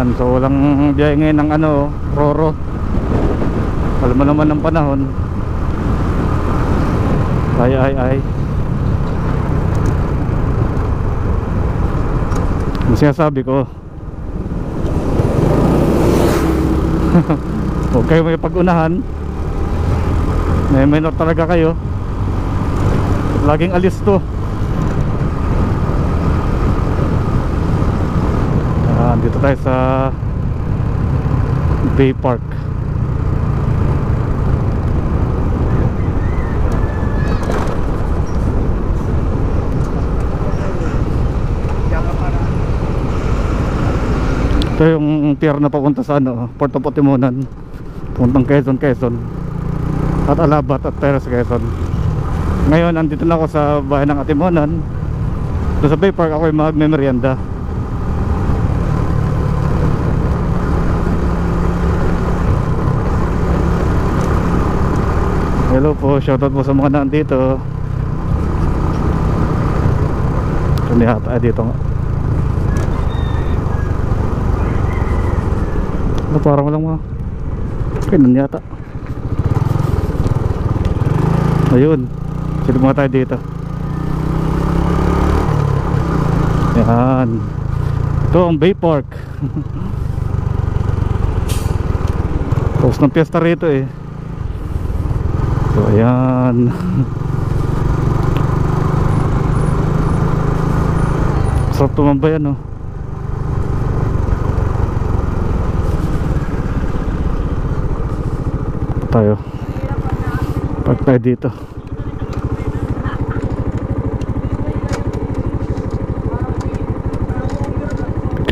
Yan, so walang biyahe ngayon ng ano, Roro. Alam mo naman ng panahon. Ay. Ang sinasabi ko, huwag kayo may pag-unahan. May minor talaga kayo. Laging alis to. Dito tayo sa Bay Park. Ito yung pier na papunta sa ano, Puerto Potimonan, puntang Quezon at Alabat at Teres Quezon. Ngayon andito na ako sa bahay ng Atimonan. Doon sa Bay Park ako yung magme-merienda. Hello po, shoutout po sa mga nandito. Hindi hata, dito nga. Parang walang mga kainan yata. Ayun, silip mga tayo dito. Yan, ito ang Bay Park. Tapos ng piyesta rito eh. So ayan. Sarap tumambay ano. Tayo park tayo dito.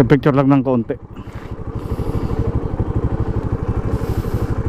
Picture lang ng konti.